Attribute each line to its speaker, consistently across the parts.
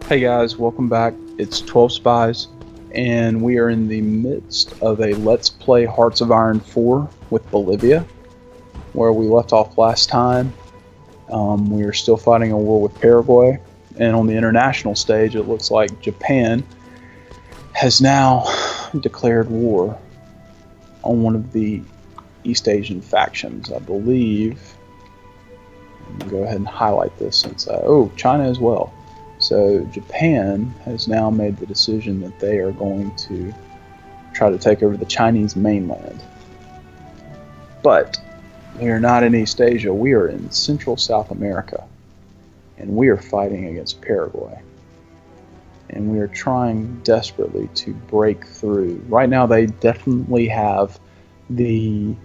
Speaker 1: Hey guys, welcome back. It's 12 Spies, and we are in the midst of a Let's Play Hearts of Iron 4 with Bolivia, where we left off last time. We are still fighting a war with Paraguay, and on the international stage it looks like Japan has now declared war on one of the East Asian factions, I believe. I'm going to go ahead and highlight this since China as well. So Japan has now made the decision that they are going to try to take over the Chinese mainland. But we are not in East Asia, we are in Central South America, and we are fighting against Paraguay. And we are trying desperately to break through. Right now they definitely have the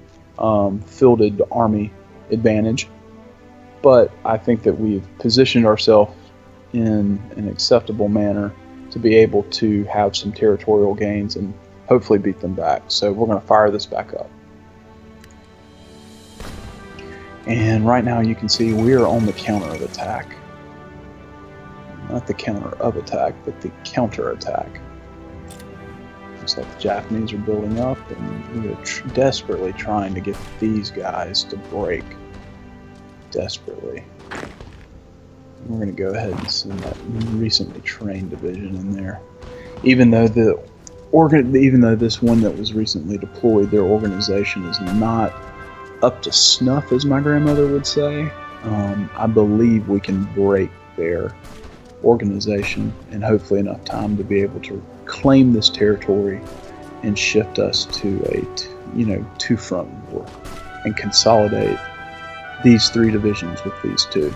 Speaker 1: fielded army advantage, but I think that we've positioned ourselves in an acceptable manner to be able to have some territorial gains and hopefully beat them back. So we're going to fire this back up. And right now you can see we are on the counter of attack. Not the counter of attack, but the counter attack. Looks like the Japanese are building up, and we are desperately trying to get these guys to break. Desperately. We're going to go ahead and send that recently trained division in there. Even though this one that was recently deployed, their organization is not up to snuff, as my grandmother would say, I believe we can break their organization in hopefully enough time to be able to claim this territory and shift us to a two-front war and consolidate these three divisions with these two.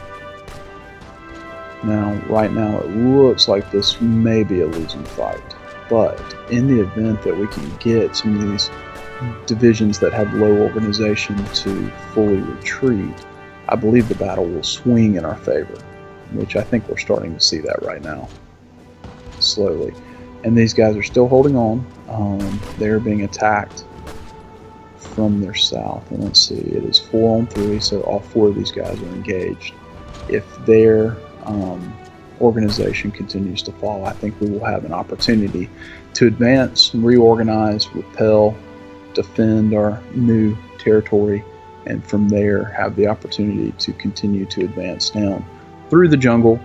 Speaker 1: Now, right now, it looks like this may be a losing fight, but in the event that we can get some of these divisions that have low organization to fully retreat, I believe the battle will swing in our favor, which I think we're starting to see that right now, slowly. And these guys are still holding on. They're being attacked from their south, and let's see, it is 4-on-3, so all four of these guys are engaged. If their organization continues to fall, I think we will have an opportunity to advance, reorganize, repel, defend our new territory, and from there have the opportunity to continue to advance down through the jungle,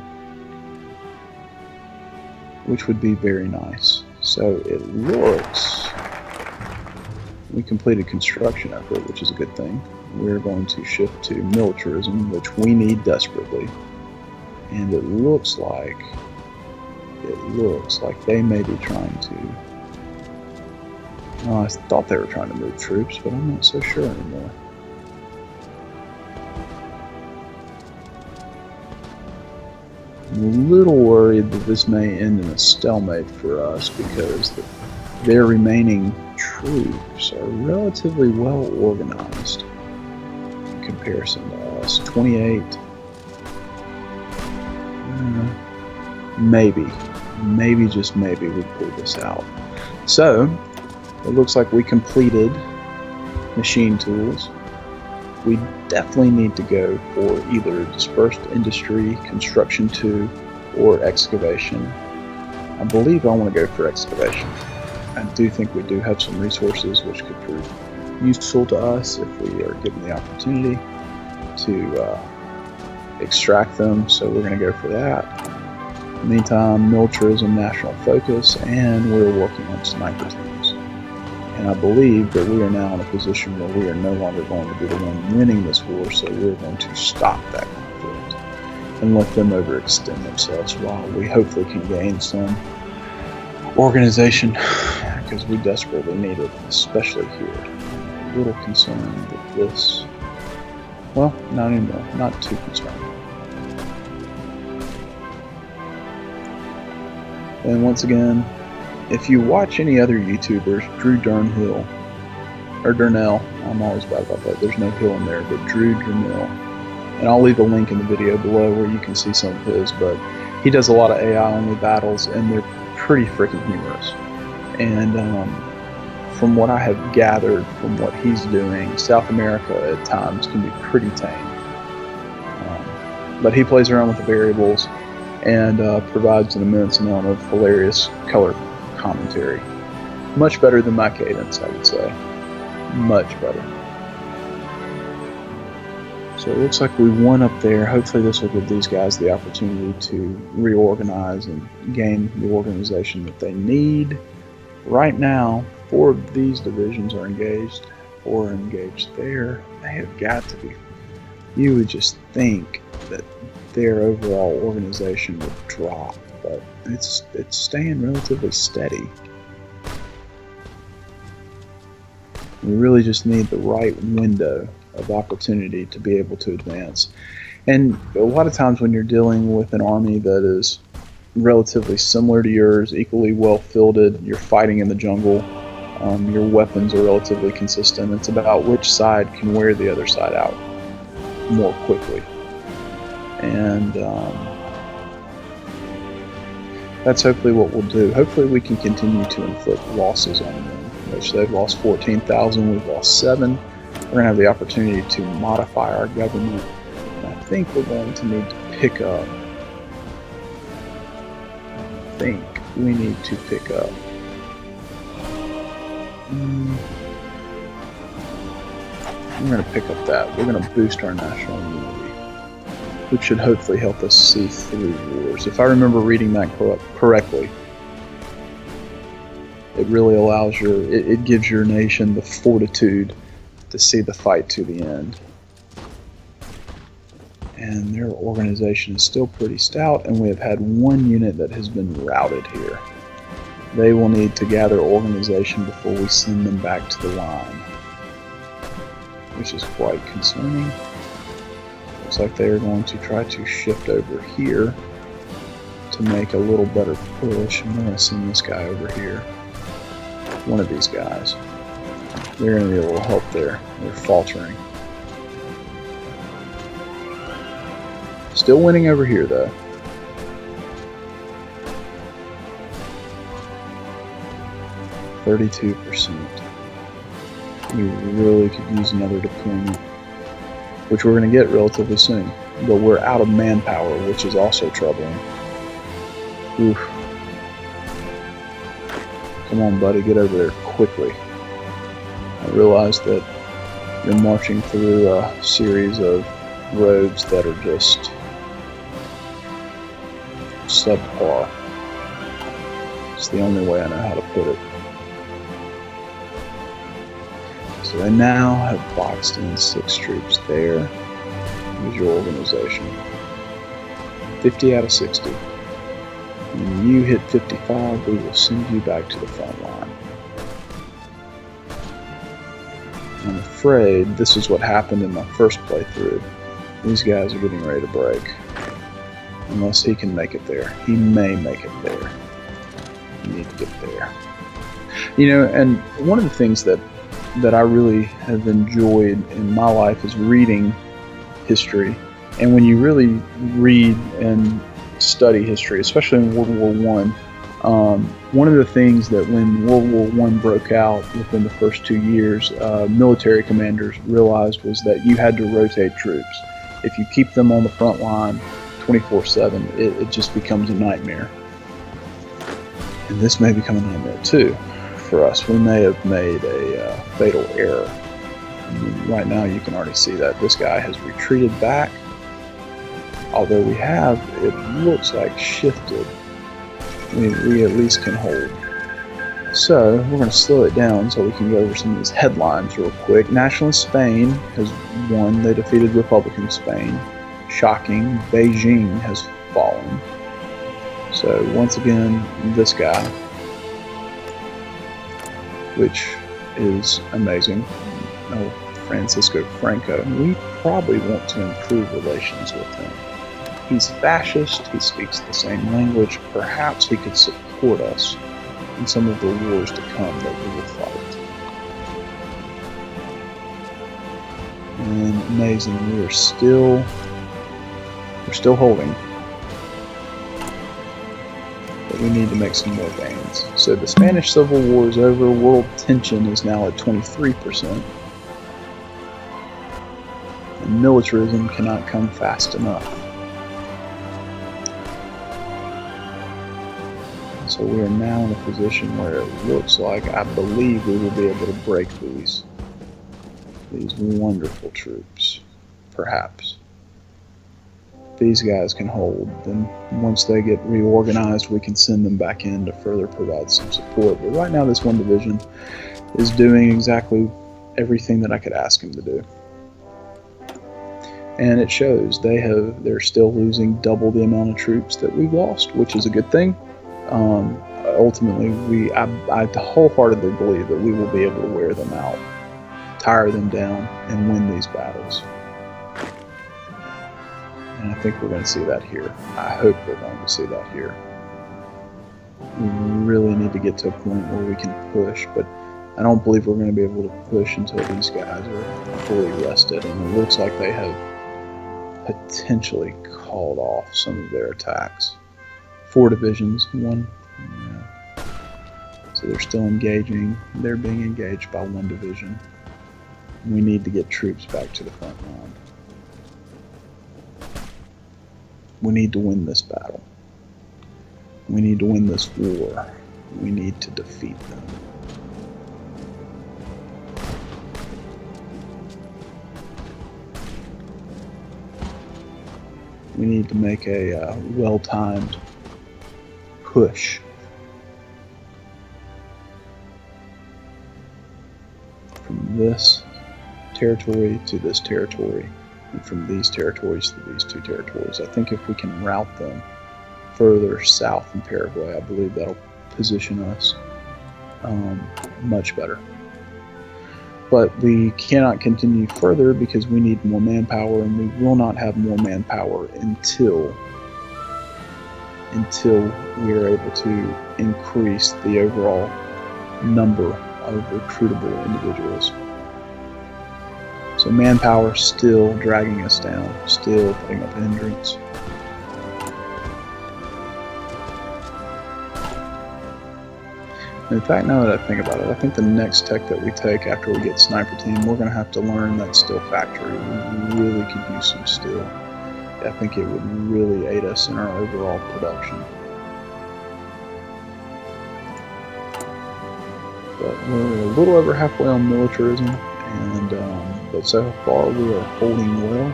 Speaker 1: which would be very nice. So it looks we completed construction effort, which is a good thing. We're going to shift to militarism, which we need desperately. And it looks like they may be trying to. I thought they were trying to move troops, but I'm not so sure anymore. I'm a little worried that this may end in a stalemate for us because their remaining troops are relatively well organized in comparison to us. 28. Maybe, just maybe we pull this out. So, it looks like we completed machine tools. We definitely need to go for either dispersed industry, construction 2, or excavation. I believe I want to go for excavation. I do think we do have some resources which could prove useful to us if we are given the opportunity to extract them, so we're going to go for that. In the meantime, militarism, national focus, and we're working on sniper teams. And I believe that we are now in a position where we are no longer going to be the one winning this war, so we're going to stop that conflict and let them overextend themselves while we hopefully can gain some organization, because we desperately need it, especially here. I'm a little concerned that this, well, not anymore, not too concerned. And once again, if you watch any other YouTubers, Drew Durnhill, or Durnell, I'm always bad about that, there's no hill in there, but Drew Durnell, and I'll leave a link in the video below where you can see some of his, but he does a lot of AI-only battles, and they're pretty freaking humorous. And from what I have gathered from what he's doing, South America at times can be pretty tame. But he plays around with the variables, and provides an immense amount of hilarious color commentary. Much better than my cadence, I would say. Much better. So it looks like we won up there. Hopefully this will give these guys the opportunity to reorganize and gain the organization that they need. Right now, 4 of these divisions are engaged. 4 are engaged there. They have got to be. You would just think that their overall organization would drop, but it's staying relatively steady. We really just need the right window of opportunity to be able to advance. And a lot of times when you're dealing with an army that is relatively similar to yours, equally well fielded, you're fighting in the jungle, your weapons are relatively consistent, it's about which side can wear the other side out more quickly. And that's hopefully what we'll do. Hopefully we can continue to inflict losses on them, which they've lost 14,000, we've lost 7. We're going to have the opportunity to modify our government, and I think we're going to need to pick up. We're going to pick up that. We're going to boost our national unity, which should hopefully help us see through wars. If I remember reading that correctly, it really allows it gives your nation the fortitude to see the fight to the end. And their organization is still pretty stout, and we have had 1 unit that has been routed here. They will need to gather organization before we send them back to the line, which is quite concerning. Looks like they are going to try to shift over here to make a little better push. I'm going to send this guy over here. One of these guys. They're going to be a little help there. They're faltering. Still winning over here, though. %. We really could use another deployment, which we're going to get relatively soon. But we're out of manpower, which is also troubling. Oof. Come on, buddy, get over there quickly. I realize that you're marching through a series of roads that are just subpar. It's the only way I know how to put it. So they now have boxed in 6 troops there. Here's your organization. 50 out of 60. When you hit 55, we will send you back to the front line. I'm afraid this is what happened in my first playthrough. These guys are getting ready to break. Unless he can make it there. He may make it there. You need to get there. You know, and one of the things that I really have enjoyed in my life is reading history. And when you really read and study history, especially in World War I, one of the things that when World War I broke out within the first 2 years, military commanders realized was that you had to rotate troops. If you keep them on the front line 24/7, it just becomes a nightmare. And this may become a nightmare too for us. We may have made a fatal error. Right now you can already see that this guy has retreated back. Although we have, it looks like, shifted. We at least can hold. So we're going to slow it down so we can go over some of these headlines real quick. Nationalist Spain has won. They defeated Republican Spain. Shocking, Beijing has fallen. So once again, this guy, which is amazing. Oh, Francisco Franco. We probably want to improve relations with him. He's fascist, he speaks the same language, perhaps he could support us in some of the wars to come that we will fight. And amazing, we're still holding. But we need to make some more gains. So the Spanish Civil War is over, world tension is now at 23%. And militarism cannot come fast enough. So we are now in a position where it looks like, I believe, we will be able to break these wonderful troops. Perhaps. These guys can hold. Then once they get reorganized, we can send them back in to further provide some support. But right now this one division is doing exactly everything that I could ask him to do. And it shows. They're still losing double the amount of troops that we've lost, which is a good thing. Ultimately, I wholeheartedly believe that we will be able to wear them out, tire them down, and win these battles. And I think we're going to see that here. I hope we're going to see that here. We really need to get to a point where we can push, but I don't believe we're going to be able to push until these guys are fully rested. And it looks like they have potentially called off some of their attacks. 4 divisions, 1. Yeah. So they're still engaging. They're being engaged by 1 division. We need to get troops back to the front line. We need to win this battle. We need to win this war. We need to defeat them. We need to make a well-timed push. From this territory to this territory, and from these territories to these 2 territories. I think if we can route them further south in Paraguay, I believe that'll position us much better. But we cannot continue further because we need more manpower, and we will not have more manpower until we are able to increase the overall number of recruitable individuals. So manpower still dragging us down, still putting up a hindrance. In fact, now that I think about it, I think the next tech that we take after we get Sniper Team, we're going to have to learn that steel factory. We really could use some steel. I think it would really aid us in our overall production. But we're a little over halfway on militarism, and but so far we are holding well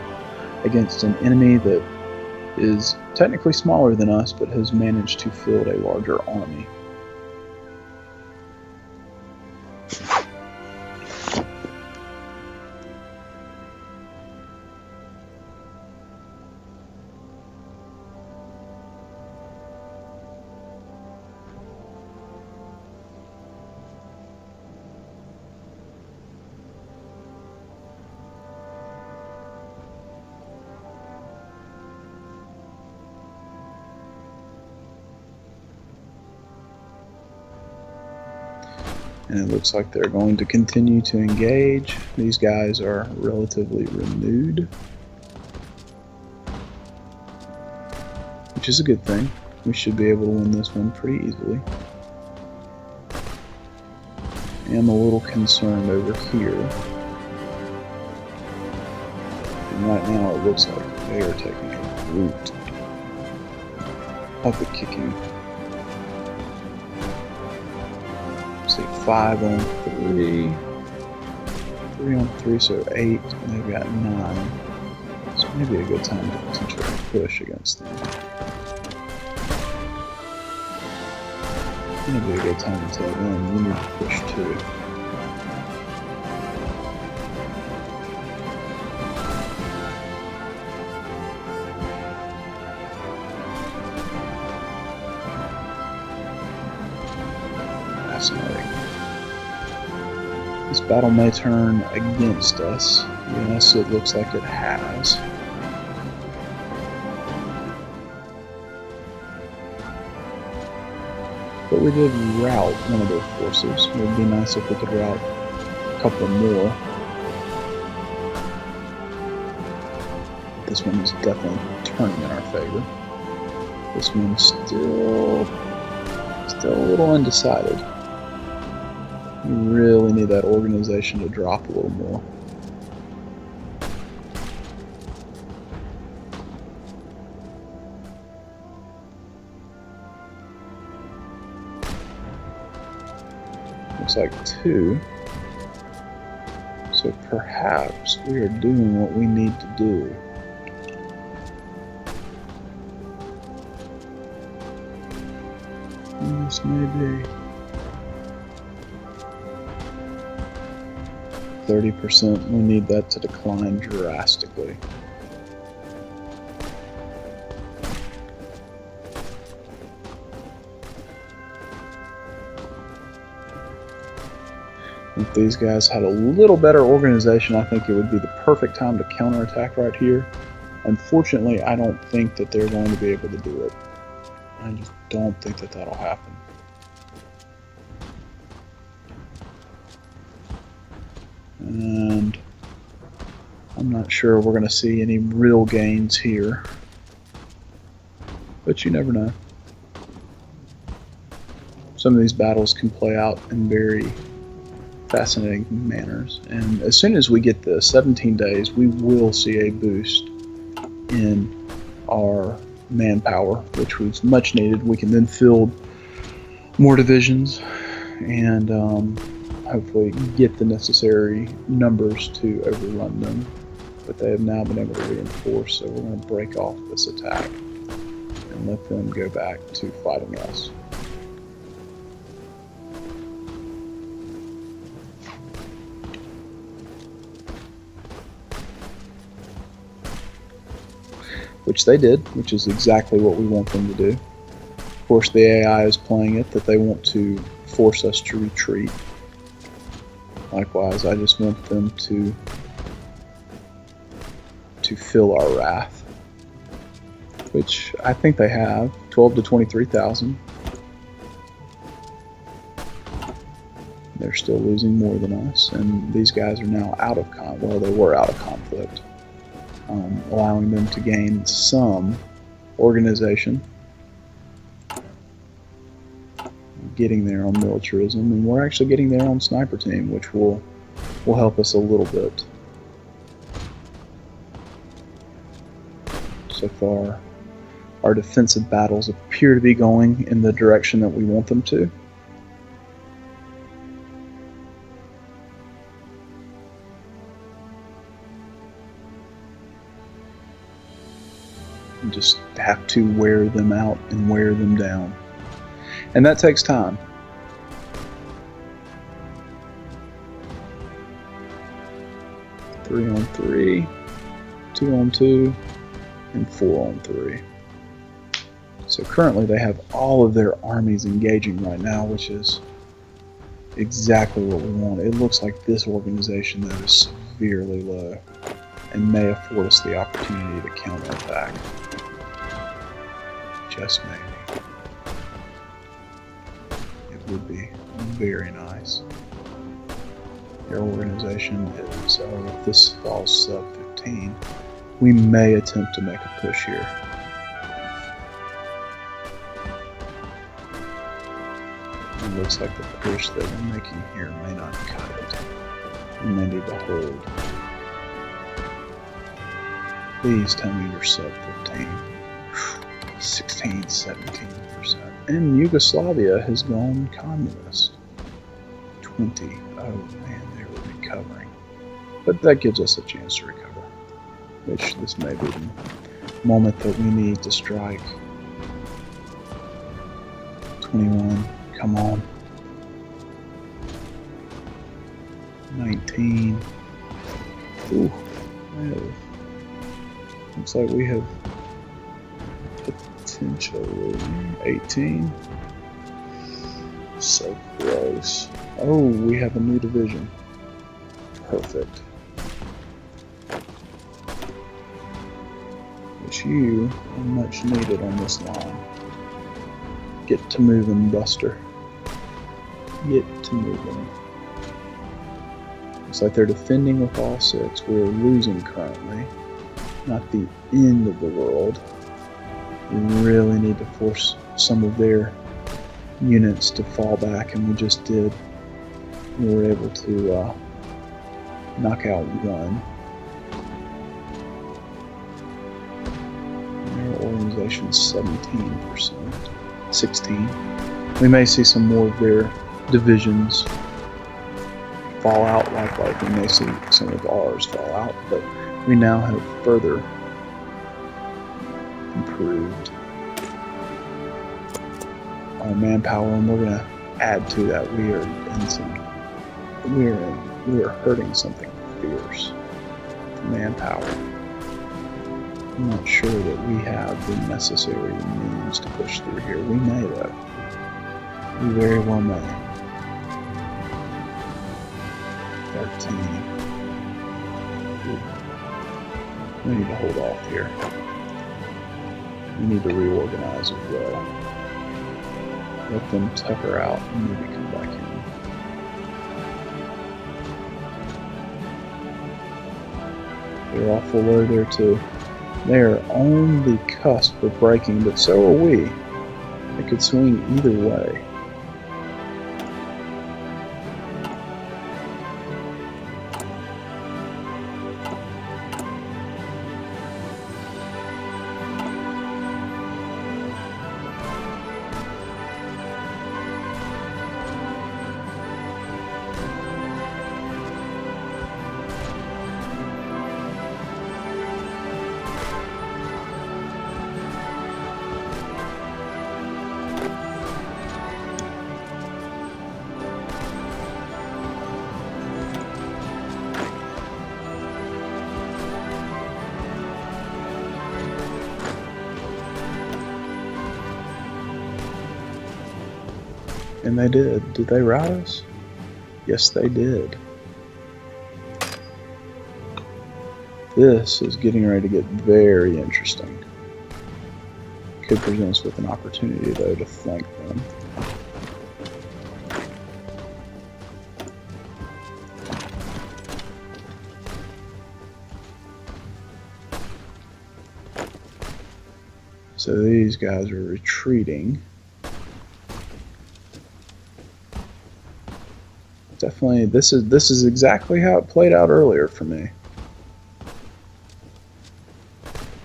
Speaker 1: against an enemy that is technically smaller than us, but has managed to field a larger army. And it looks like they're going to continue to engage. These guys are relatively renewed, which is a good thing. We should be able to win this one pretty easily. I am a little concerned over here. And right now it looks like they are taking a route of the kicking. 5 on 3, 3 on 3, so 8, and they've got 9. So maybe a good time to potentially push against them. Maybe a good time to tell them we need to push too. Fascinating. This battle may turn against us. Yes, it looks like it has. But we did rout one of their forces. It would be nice if we could rout a couple more. This one is definitely turning in our favor. This one's still a little undecided. We really need that organization to drop a little more. looks like 2. So perhaps we are doing what we need to do. This may be 30%. We need that to decline drastically. If these guys had a little better organization, I think it would be the perfect time to counterattack right here. Unfortunately, I don't think that they're going to be able to do it. I just don't think that that'll happen. And I'm not sure we're going to see any real gains here. But you never know. Some of these battles can play out in very fascinating manners. And as soon as we get the 17 days, we will see a boost in our manpower, which was much needed. We can then field more divisions and hopefully get the necessary numbers to overrun them. But they have now been able to reinforce, so we're going to break off this attack and let them go back to fighting us. Which they did, which is exactly what we want them to do. Of course, the AI is playing it that they want to force us to retreat. Likewise, I just want them to fill our wrath, which I think they have, 12 to 23,000. They're still losing more than us, and these guys are now out of well, they were out of conflict. Allowing them to gain some organization, getting there on militarism, and we're actually getting there on sniper team, which will help us a little bit. So far, our defensive battles appear to be going in the direction that we want them to. You just have to wear them out and wear them down. And that takes time. Three on 3, 2 on 2, and 4 on 3. So currently they have all of their armies engaging right now, which is exactly what we want. It looks like this organization though is severely low and may afford us the opportunity to counterattack. Just maybe. It would be very nice. Their organization is, if this falls sub 15, we may attempt to make a push here. It looks like the push that we're making here may not cut it. We may need to hold. Please tell me you're sub 15. 16, 17%. And Yugoslavia has gone communist. 20. Oh man, they were recovering. But that gives us a chance to recover. Which this may be the moment that we need to strike. 21. Come on. 19. Ooh. Looks like we have potentially 18. So close. Oh, we have a new division. Perfect. Which you are much needed on this line. Get to moving, Buster. Get to moving. Looks like they're defending with all 6. We're losing currently. Not the end of the world. We really need to force some of their units to fall back, and we just did. We were able to knock out one. Their organization's 17%. 16. We may see some more of their divisions fall out like we may see some of ours fall out, but we now have further improved our manpower, and we're going to add to that. We are hurting something fierce. Manpower. I'm not sure that we have the necessary means to push through here. We may, though. We very well may. 13. We need to hold off here. We need to reorganize as well. Let them tucker out and maybe come back in. They're awful low there too. They are on the cusp of breaking, but so are we. It could swing either way. And they did. Did they rout us? Yes, they did. This is getting ready to get very interesting. Could present us with an opportunity, though, to flank them. So these guys are retreating. Definitely, this is exactly how it played out earlier for me.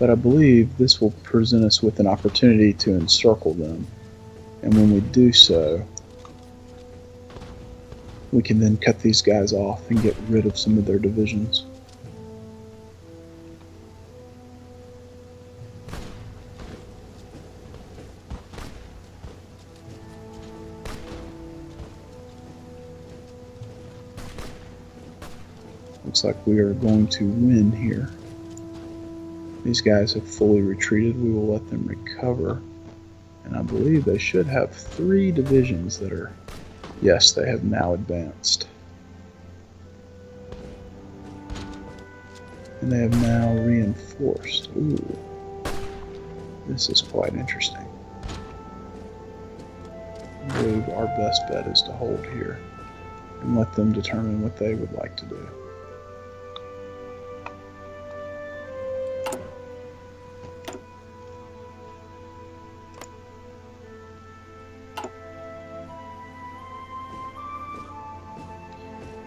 Speaker 1: But I believe this will present us with an opportunity to encircle them. And when we do so, we can then cut these guys off and get rid of some of their divisions. Looks like we are going to win here. These guys have fully retreated. We will let them recover. And I believe they should have 3 divisions that are... Yes, they have now advanced. And they have now reinforced. Ooh. This is quite interesting. I believe our best bet is to hold here and let them determine what they would like to do.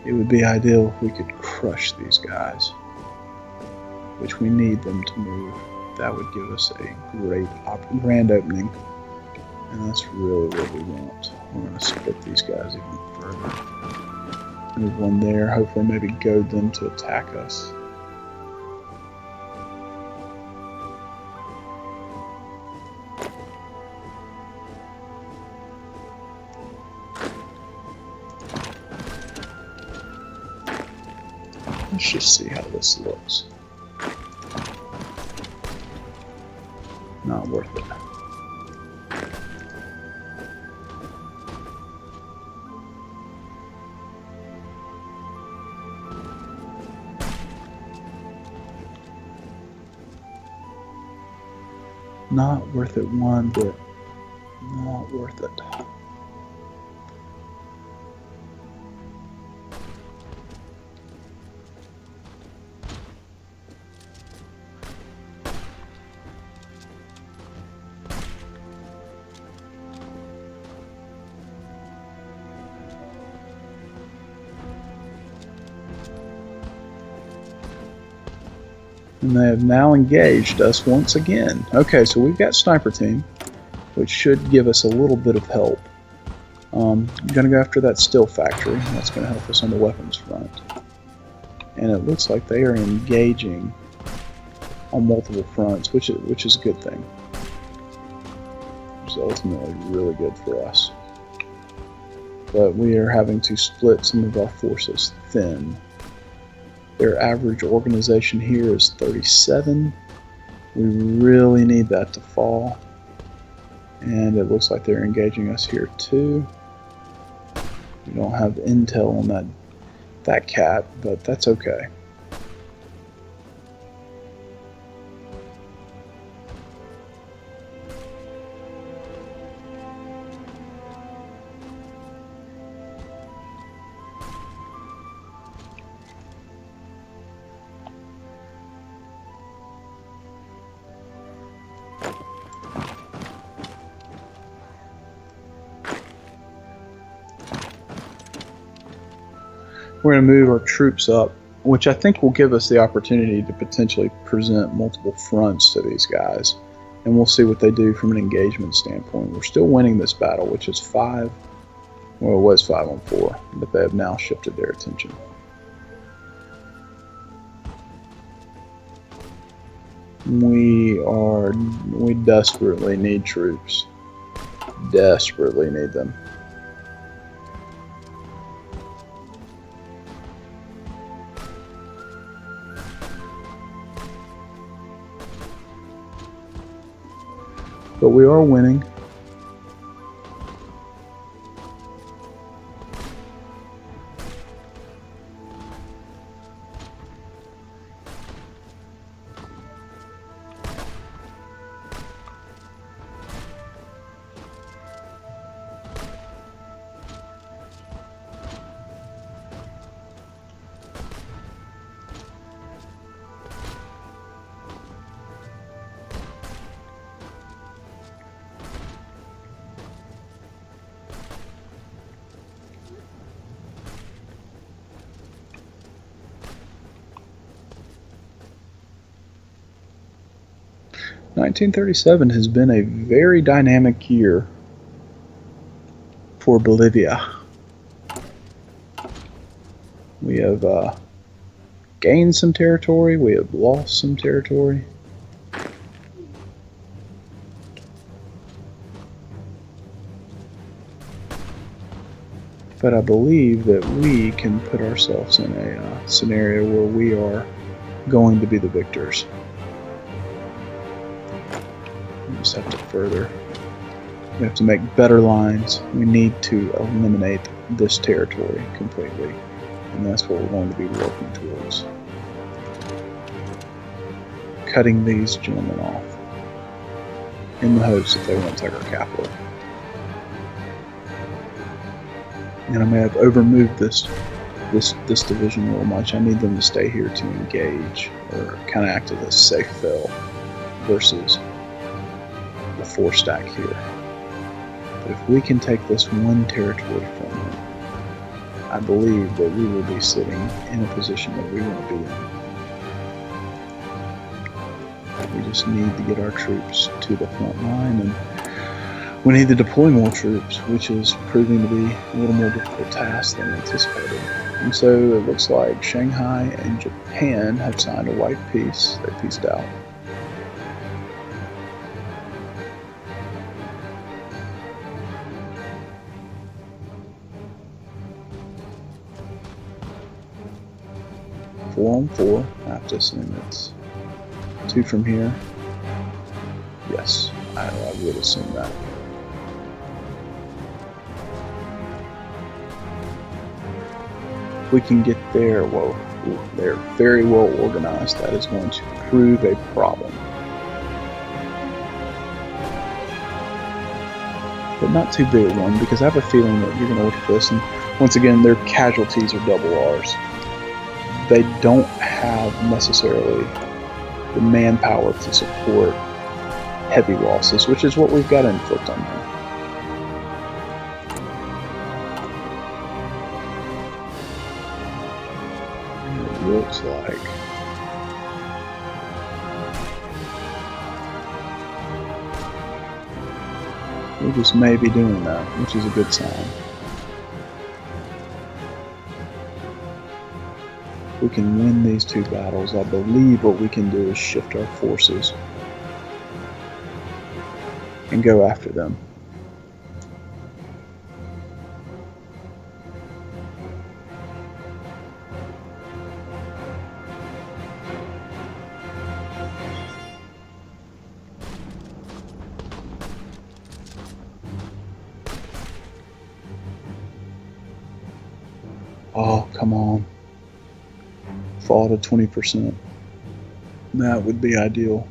Speaker 1: It would be ideal if we could crush these guys, which we need them to move. That would give us a great grand opening, and that's really what we want. We're going to split these guys even further. Move one there, hopefully maybe goad them to attack us. Let's just see how this looks. Not worth it. Not worth it one bit. Not worth it. And they have now engaged us once again. Okay, so we've got Sniper Team, which should give us a little bit of help. I'm going to go after that steel factory. That's going to help us on the weapons front. And it looks like they are engaging on multiple fronts, which is a good thing. It's ultimately really good for us. But we are having to split some of our forces thin. Their average organization here is 37. We really need that to fall. And it looks like they're engaging us here too. We don't have intel on that cat, but that's okay. We're going to move our troops up, which I think will give us the opportunity to potentially present multiple fronts to these guys. And we'll see what they do from an engagement standpoint. We're still winning this battle, which is 5. Well, it was 5-on-4, but they have now shifted their attention. We desperately need troops. Desperately need them. But we are winning. (1937) has been a very dynamic year for Bolivia. We have gained some territory, we have lost some territory. But I believe that we can put ourselves in a scenario where we are going to be the victors. We just have to further. We have to make better lines. We need to eliminate this territory completely. And that's what we're going to be working towards. Cutting these gentlemen off in the hopes that they won't take our capital. And I may have overmoved this division a little much. I need them to stay here to engage, or kind of act as a safe fill versus the 4 stack here. But if we can take this one territory from them, I believe that we will be sitting in a position that we want to be in. We just need to get our troops to the front line, and we need to deploy more troops, which is proving to be a little more difficult task than anticipated. And so it looks like Shanghai and Japan have signed a white peace. They peaced out. Four on 4. I have to assume it's 2 from here. Yes, I would assume that. If we can get there, well, they're very well organized. That is going to prove a problem. But not too big a one, because I have a feeling that you're going to look at this, and once again, their casualties are double ours. They don't have necessarily the manpower to support heavy losses, which is what we've got to inflict on them. It looks like we just may be doing that, which is a good sign. If we can win these 2 battles, I believe what we can do is shift our forces and go after them. Oh, come on. Fall to 20%. That would be ideal.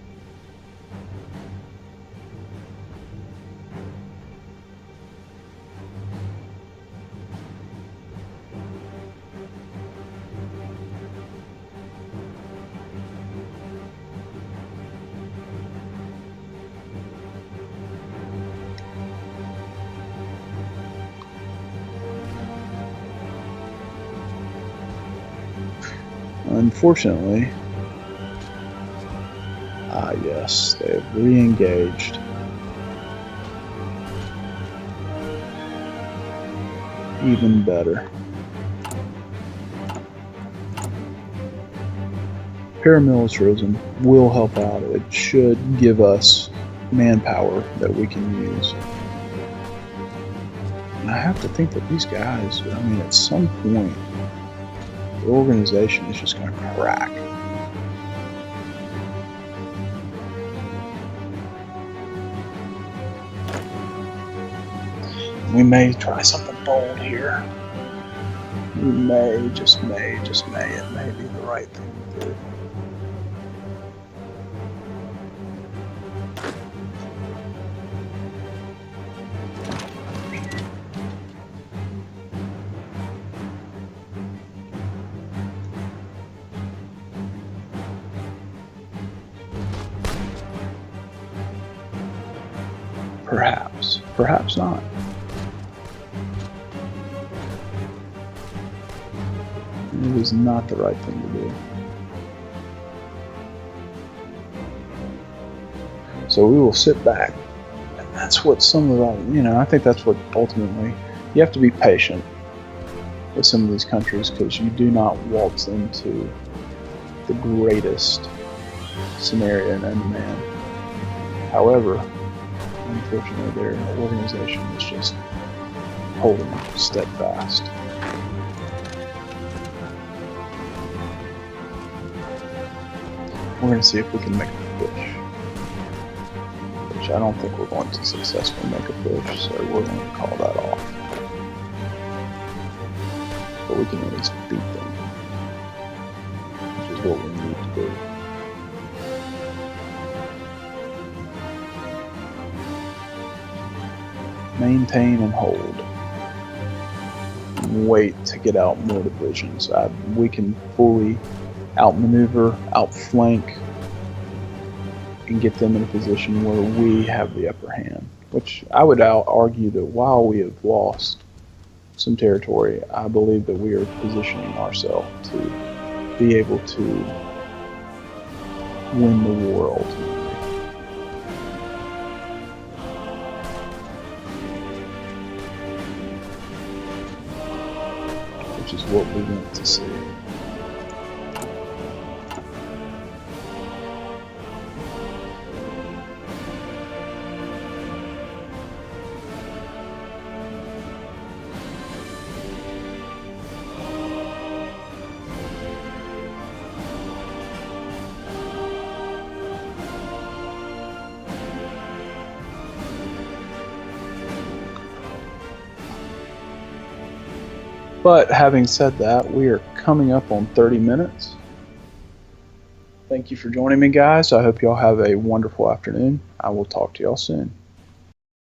Speaker 1: Unfortunately, yes, they have re-engaged. Even better. Paramilitarism will help out. It should give us manpower that we can use. And I have to think that these guys, I mean, at some point, the organization is just going to crack. We may try something bold here. We may, just may, it may be the right thing to do. Perhaps, perhaps not. It is not the right thing to do. So we will sit back. And that's what some of the, I think that's what ultimately, you have to be patient with some of these countries because you do not waltz into the greatest scenario known to man. However, unfortunately, their organization is just holding steadfast. We're going to see if we can make a push. Which I don't think we're going to successfully make a push, so we're going to call that off. But we can at least beat them, which is what we need to do. Maintain and hold. And wait to get out more divisions. We can fully outmaneuver, outflank, and get them in a position where we have the upper hand. Which I would argue that while we have lost some territory, I believe that we are positioning ourselves to be able to win the war ultimately. Which is what we want to see. But having said that, we are coming up on 30 minutes. Thank you for joining me, guys. I hope y'all have a wonderful afternoon. I will talk to y'all soon.